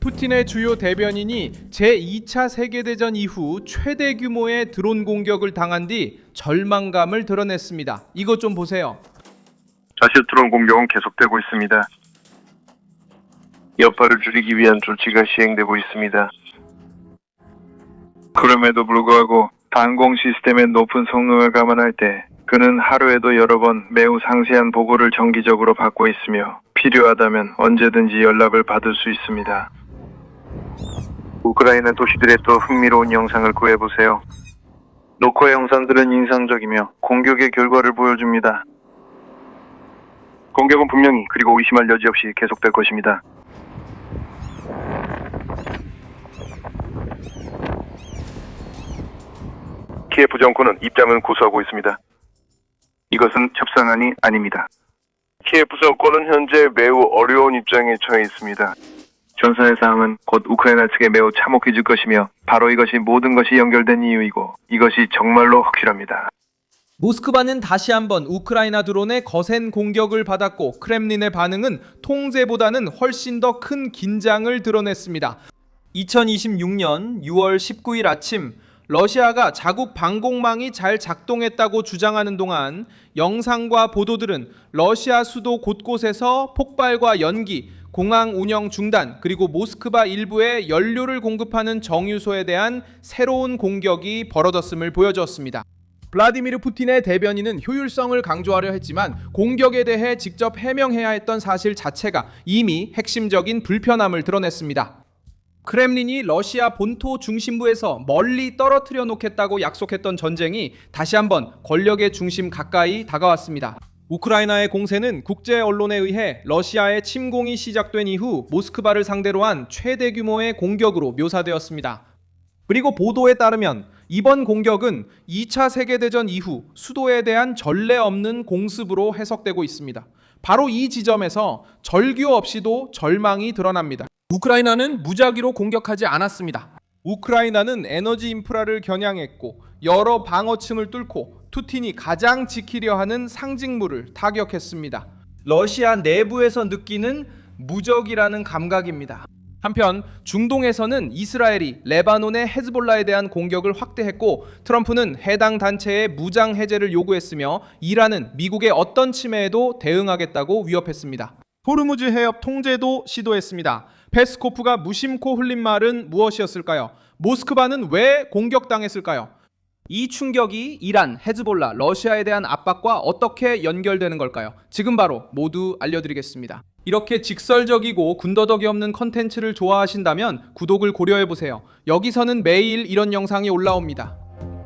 푸틴의 주요 대변인이 제2차 세계대전 이후 최대 규모의 드론 공격을 당한 뒤 절망감을 드러냈습니다. 이것 좀 보세요. 사실 드론 공격은 계속되고 있습니다. 여파를 줄이기 위한 조치가 시행되고 있습니다. 그럼에도 불구하고 방공 시스템의 높은 성능을 감안할 때 그는 하루에도 여러 번 매우 상세한 보고를 정기적으로 받고 있으며 필요하다면 언제든지 연락을 받을 수 있습니다. 우크라이나 도시들의 또 흥미로운 영상을 구해보세요. 녹화 영상들은 인상적이며 공격의 결과를 보여줍니다. 공격은 분명히 그리고 의심할 여지 없이 계속될 것입니다. 키예프 정권은 입장을 고수하고 있습니다. 이것은 협상안이 아닙니다. 키예프 정권은 현재 매우 어려운 입장에 처해 있습니다. 전선의 상황은 곧 우크라이나 측에 매우 참혹해질 것이며 바로 이것이 모든 것이 연결된 이유이고 이것이 정말로 확실합니다. 모스크바는 다시 한번 우크라이나 드론의 거센 공격을 받았고 크렘린의 반응은 통제보다는 훨씬 더 큰 긴장을 드러냈습니다. 2026년 6월 19일 아침 러시아가 자국 방공망이 잘 작동했다고 주장하는 동안 영상과 보도들은 러시아 수도 곳곳에서 폭발과 연기, 공항 운영 중단, 그리고 모스크바 일부에 연료를 공급하는 정유소에 대한 새로운 공격이 벌어졌음을 보여주었습니다. 블라디미르 푸틴의 대변인은 효율성을 강조하려 했지만 공격에 대해 직접 해명해야 했던 사실 자체가 이미 핵심적인 불편함을 드러냈습니다. 크렘린이 러시아 본토 중심부에서 멀리 떨어뜨려 놓겠다고 약속했던 전쟁이 다시 한번 권력의 중심 가까이 다가왔습니다. 우크라이나의 공세는 국제 언론에 의해 러시아의 침공이 시작된 이후 모스크바를 상대로 한 최대 규모의 공격으로 묘사되었습니다. 그리고 보도에 따르면 이번 공격은 2차 세계대전 이후 수도에 대한 전례 없는 공습으로 해석되고 있습니다. 바로 이 지점에서 절규 없이도 절망이 드러납니다. 우크라이나는 무작위로 공격하지 않았습니다. 우크라이나는 에너지 인프라를 겨냥했고 여러 방어층을 뚫고 푸틴이 가장 지키려 하는 상징물을 타격했습니다. 러시아 내부에서 느끼는 무적이라는 감각입니다. 한편 중동에서는 이스라엘이 레바논의 헤즈볼라에 대한 공격을 확대했고 트럼프는 해당 단체의 무장 해제를 요구했으며 이란은 미국의 어떤 침해에도 대응하겠다고 위협했습니다. 호르무즈 해협 통제도 시도했습니다. 페스코프가 무심코 흘린 말은 무엇이었을까요? 모스크바는 왜 공격당했을까요? 이 충격이 이란, 헤즈볼라, 러시아에 대한 압박과 어떻게 연결되는 걸까요? 지금 바로 모두 알려드리겠습니다. 이렇게 직설적이고 군더더기 없는 컨텐츠를 좋아하신다면 구독을 고려해보세요. 여기서는 매일 이런 영상이 올라옵니다.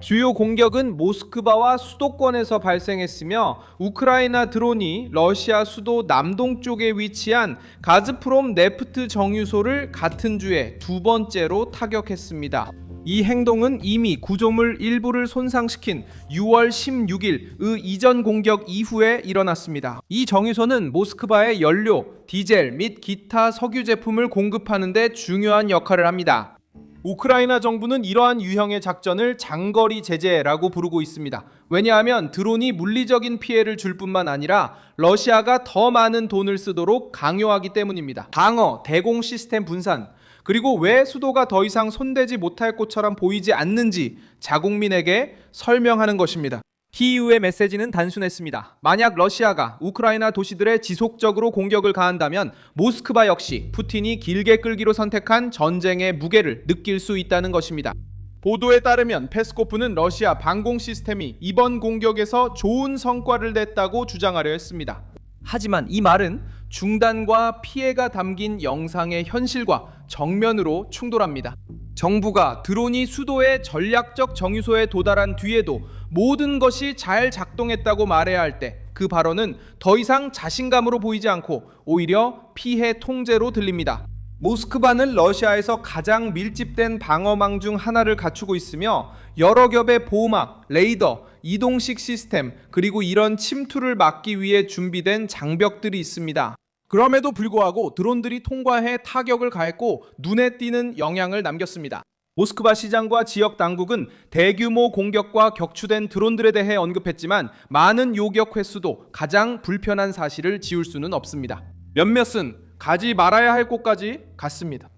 주요 공격은 모스크바와 수도권에서 발생했으며 우크라이나 드론이 러시아 수도 남동쪽에 위치한 가즈프롬 네프트 정유소를 같은 주에 두 번째로 타격했습니다. 이 행동은 이미 구조물 일부를 손상시킨 6월 16일의 이전 공격 이후에 일어났습니다. 이 정유소는 모스크바의 연료, 디젤 및 기타 석유 제품을 공급하는 데 중요한 역할을 합니다. 우크라이나 정부는 이러한 유형의 작전을 장거리 제재라고 부르고 있습니다. 왜냐하면 드론이 물리적인 피해를 줄 뿐만 아니라 러시아가 더 많은 돈을 쓰도록 강요하기 때문입니다. 방어, 대공 시스템 분산, 그리고 왜 수도가 더 이상 손대지 못할 것처럼 보이지 않는지 자국민에게 설명하는 것입니다. 키이우의 메시지는 단순했습니다. 만약 러시아가 우크라이나 도시들에 지속적으로 공격을 가한다면 모스크바 역시 푸틴이 길게 끌기로 선택한 전쟁의 무게를 느낄 수 있다는 것입니다. 보도에 따르면 페스코프는 러시아 방공 시스템이 이번 공격에서 좋은 성과를 냈다고 주장하려 했습니다. 하지만 이 말은 중단과 피해가 담긴 영상의 현실과 정면으로 충돌합니다. 정부가 드론이 수도의 전략적 정유소에 도달한 뒤에도 모든 것이 잘 작동했다고 말해야 할 때 그 발언은 더 이상 자신감으로 보이지 않고 오히려 피해 통제로 들립니다. 모스크바는 러시아에서 가장 밀집된 방어망 중 하나를 갖추고 있으며 여러 겹의 보호막, 레이더, 이동식 시스템, 그리고 이런 침투를 막기 위해 준비된 장벽들이 있습니다. 그럼에도 불구하고 드론들이 통과해 타격을 가했고 눈에 띄는 영향을 남겼습니다. 모스크바 시장과 지역 당국은 대규모 공격과 격추된 드론들에 대해 언급했지만 많은 요격 횟수도 가장 불편한 사실을 지울 수는 없습니다. 몇몇은 가지 말아야 할 곳까지 갔습니다.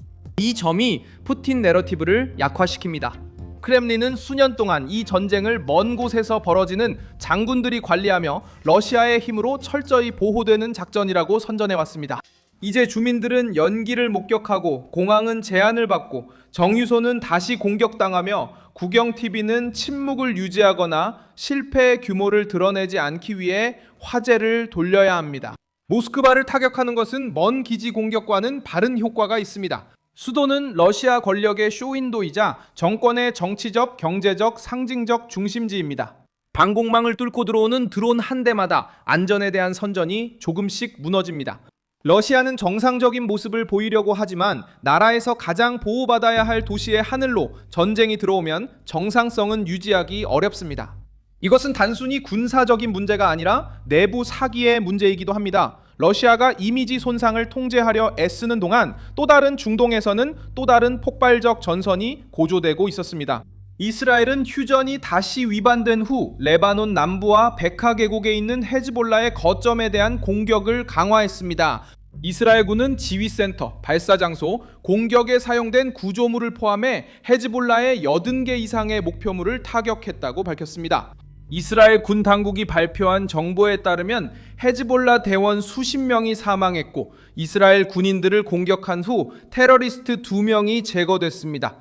이 점이 푸틴 내러티브를 약화시킵니다. 크렘린은 수년 동안 이 전쟁을 먼 곳에서 벌어지는 장군들이 관리하며 러시아의 힘으로 철저히 보호되는 작전이라고 선전해왔습니다. 이제 주민들은 연기를 목격하고 공항은 제한을 받고 정유소는 다시 공격당하며 국영TV는 침묵을 유지하거나 실패의 규모를 드러내지 않기 위해 화제를 돌려야 합니다. 모스크바를 타격하는 것은 먼 기지 공격과는 다른 효과가 있습니다. 수도는 러시아 권력의 쇼윈도이자 정권의 정치적, 경제적, 상징적 중심지입니다. 방공망을 뚫고 들어오는 드론 한 대마다 안전에 대한 선전이 조금씩 무너집니다. 러시아는 정상적인 모습을 보이려고 하지만 나라에서 가장 보호받아야 할 도시의 하늘로 전쟁이 들어오면 정상성은 유지하기 어렵습니다. 이것은 단순히 군사적인 문제가 아니라 내부 사기의 문제이기도 합니다. 러시아가 이미지 손상을 통제하려 애쓰는 동안 또 다른 중동에서는 또 다른 폭발적 전선이 고조되고 있었습니다. 이스라엘은 휴전이 다시 위반된 후 레바논 남부와 베카 계곡에 있는 헤즈볼라의 거점에 대한 공격을 강화했습니다. 이스라엘군은 지휘센터, 발사장소, 공격에 사용된 구조물을 포함해 헤즈볼라의 80개 이상의 목표물을 타격했다고 밝혔습니다. 이스라엘 군 당국이 발표한 정보에 따르면 헤즈볼라 대원 수십 명이 사망했고 이스라엘 군인들을 공격한 후 테러리스트 2명이 제거됐습니다.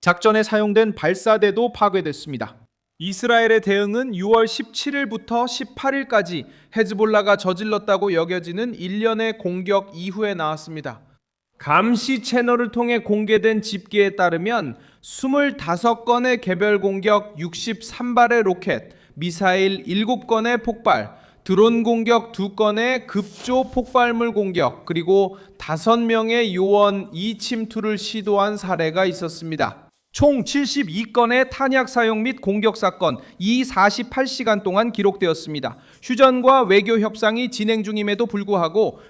작전에 사용된 발사대도 파괴됐습니다. 이스라엘의 대응은 6월 17일부터 18일까지 헤즈볼라가 저질렀다고 여겨지는 일련의 공격 이후에 나왔습니다. 감시 채널을 통해 공개된 집계에 따르면 25건의 개별 공격, 63발의 로켓, 미사일 7건의 폭발, 드론 공격 2건의 급조 폭발물 공격, 그리고 5명의 요원 이침투를 시도한 사례가 있었습니다. 총 72건의 탄약 사용 및 공격 사건, 이 48시간 동안 기록되었습니다. 휴전과 외교 협상이 진행 중임에도 불구하고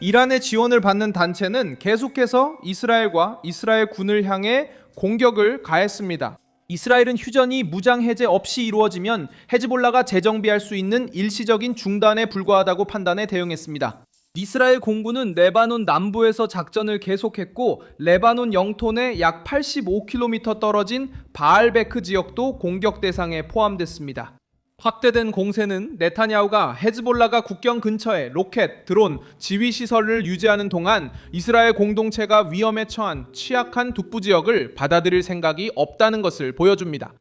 이란의 지원을 받는 단체는 계속해서 이스라엘과 이스라엘 군을 향해 공격을 가했습니다. 이스라엘은 휴전이 무장 해제 없이 이루어지면 헤즈볼라가 재정비할 수 있는 일시적인 중단에 불과하다고 판단해 대응했습니다. 이스라엘 공군은 레바논 남부에서 작전을 계속했고 레바논 영토 내 약 85km 떨어진 바알베크 지역도 공격 대상에 포함됐습니다. 확대된 공세는 네타냐후가 헤즈볼라가 국경 근처에 로켓, 드론, 지휘시설을 유지하는 동안 이스라엘 공동체가 위험에 처한 취약한 북부 지역을 받아들일 생각이 없다는 것을 보여줍니다.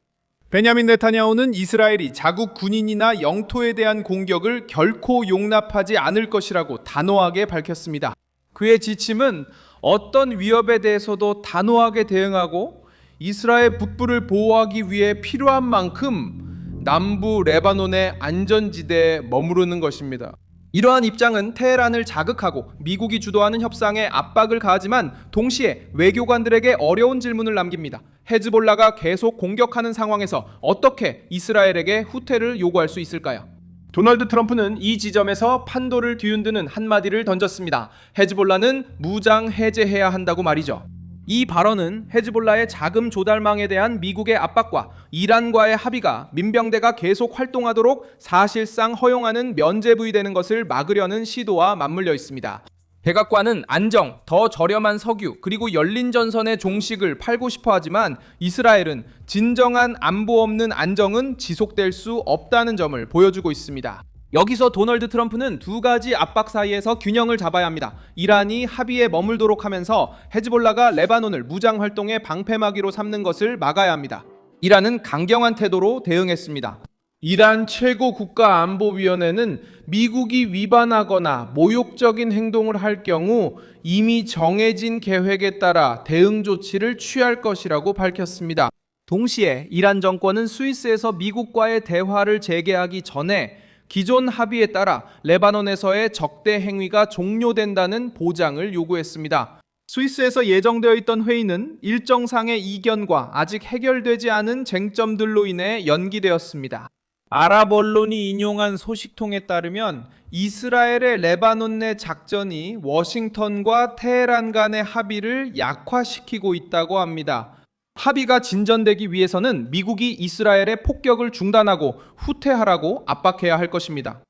베냐민 네타냐후는 이스라엘이 자국 군인이나 영토에 대한 공격을 결코 용납하지 않을 것이라고 단호하게 밝혔습니다. 그의 지침은 어떤 위협에 대해서도 단호하게 대응하고 이스라엘 북부를 보호하기 위해 필요한 만큼 남부 레바논의 안전지대에 머무르는 것입니다. 이러한 입장은 테헤란을 자극하고 미국이 주도하는 협상에 압박을 가하지만 동시에 외교관들에게 어려운 질문을 남깁니다. 헤즈볼라가 계속 공격하는 상황에서 어떻게 이스라엘에게 후퇴를 요구할 수 있을까요? 도널드 트럼프는 이 지점에서 판도를 뒤흔드는 한마디를 던졌습니다. 헤즈볼라는 무장 해제해야 한다고 말이죠. 이 발언은 헤즈볼라의 자금 조달망에 대한 미국의 압박과 이란과의 합의가 민병대가 계속 활동하도록 사실상 허용하는 면죄부이되는 것을 막으려는 시도와 맞물려 있습니다. 백악관은 안정, 더 저렴한 석유, 그리고 열린 전선의 종식을 팔고 싶어 하지만 이스라엘은 진정한 안보 없는 안정은 지속될 수 없다는 점을 보여주고 있습니다. 여기서 도널드 트럼프는 두 가지 압박 사이에서 균형을 잡아야 합니다. 이란이 합의에 머물도록 하면서 헤즈볼라가 레바논을 무장 활동의 방패막이로 삼는 것을 막아야 합니다. 이란은 강경한 태도로 대응했습니다. 이란 최고국가안보위원회는 미국이 위반하거나 모욕적인 행동을 할 경우 이미 정해진 계획에 따라 대응 조치를 취할 것이라고 밝혔습니다. 동시에 이란 정권은 스위스에서 미국과의 대화를 재개하기 전에 기존 합의에 따라 레바논에서의 적대 행위가 종료된다는 보장을 요구했습니다. 스위스에서 예정되어 있던 회의는 일정상의 이견과 아직 해결되지 않은 쟁점들로 인해 연기되었습니다. 아랍 언론이 인용한 소식통에 따르면 이스라엘의 레바논 내 작전이 워싱턴과 테헤란 간의 합의를 약화시키고 있다고 합니다. 합의가 진전되기 위해서는 미국이 이스라엘의 폭격을 중단하고 후퇴하라고 압박해야 할 것입니다.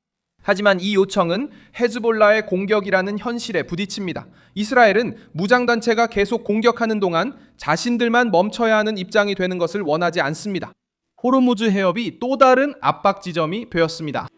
하지만 이 요청은 헤즈볼라의 공격이라는 현실에 부딪힙니다. 이스라엘은 무장단체가 계속 공격하는 동안 자신들만 멈춰야 하는 입장이 되는 것을 원하지 않습니다. 호르무즈 해협이 또 다른 압박 지점이 되었습니다.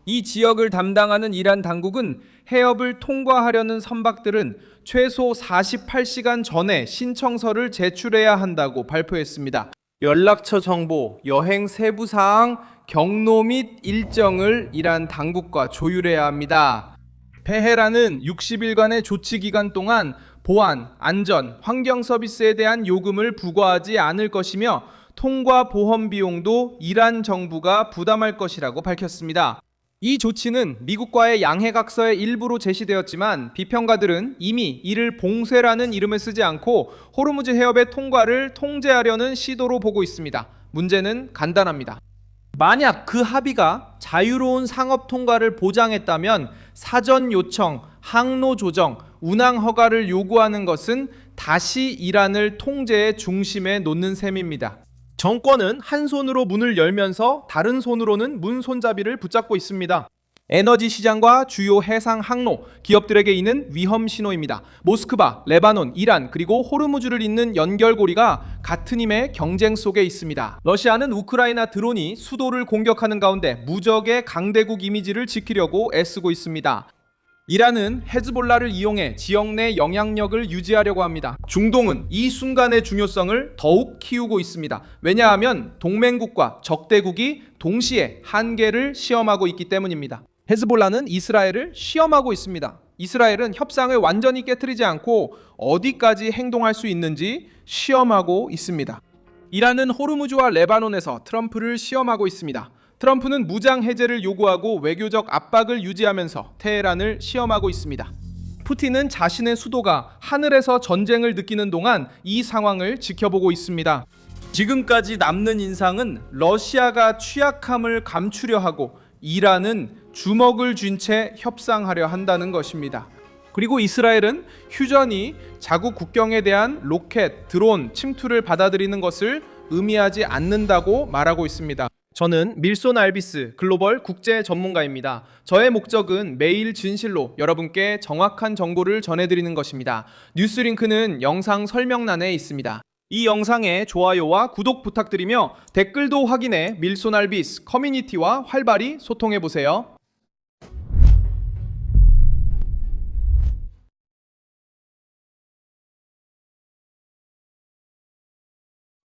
이 지역을 담당하는 이란 당국은 해협을 통과하려는 선박들은 최소 48시간 전에 신청서를 제출해야 한다고 발표했습니다. 연락처 정보, 여행 세부 사항, 경로 및 일정을 이란 당국과 조율해야 합니다. 베헤란은 60일간의 조치 기간 동안 보안, 안전, 환경 서비스에 대한 요금을 부과하지 않을 것이며 통과 보험 비용도 이란 정부가 부담할 것이라고 밝혔습니다. 이 조치는 미국과의 양해각서의 일부로 제시되었지만 비평가들은 이미 이를 봉쇄라는 이름을 쓰지 않고 호르무즈 해협의 통과를 통제하려는 시도로 보고 있습니다. 문제는 간단합니다. 만약 그 합의가 자유로운 상업 통과를 보장했다면 사전 요청, 항로 조정, 운항 허가를 요구하는 것은 다시 이란을 통제의 중심에 놓는 셈입니다. 정권은 한 손으로 문을 열면서 다른 손으로는 문 손잡이를 붙잡고 있습니다. 에너지 시장과 주요 해상 항로, 기업들에게 이는 위험 신호입니다. 모스크바, 레바논, 이란, 그리고 호르무즈를 잇는 연결고리가 같은 힘의 경쟁 속에 있습니다. 러시아는 우크라이나 드론이 수도를 공격하는 가운데 무적의 강대국 이미지를 지키려고 애쓰고 있습니다. 이란은 헤즈볼라를 이용해 지역 내 영향력을 유지하려고 합니다. 중동은 이 순간의 중요성을 더욱 키우고 있습니다. 왜냐하면 동맹국과 적대국이 동시에 한계를 시험하고 있기 때문입니다. 헤즈볼라는 이스라엘을 시험하고 있습니다. 이스라엘은 협상을 완전히 깨트리지 않고 어디까지 행동할 수 있는지 시험하고 있습니다. 이란은 호르무즈와 레바논에서 트럼프를 시험하고 있습니다. 트럼프는 무장 해제를 요구하고 외교적 압박을 유지하면서 테헤란을 시험하고 있습니다. 푸틴은 자신의 수도가 하늘에서 전쟁을 느끼는 동안 이 상황을 지켜보고 있습니다. 지금까지 남는 인상은 러시아가 취약함을 감추려 하고 이란은 주먹을 쥔 채 협상하려 한다는 것입니다. 그리고 이스라엘은 휴전이 자국 국경에 대한 로켓, 드론 침투를 받아들이는 것을 의미하지 않는다고 말하고 있습니다. 저는 밀손 알비스 글로벌 국제 전문가입니다. 저의 목적은 매일 진실로 여러분께 정확한 정보를 전해드리는 것입니다. 뉴스 링크는 영상 설명란에 있습니다. 이 영상에 좋아요와 구독 부탁드리며 댓글도 확인해 밀손 알비스 커뮤니티와 활발히 소통해보세요.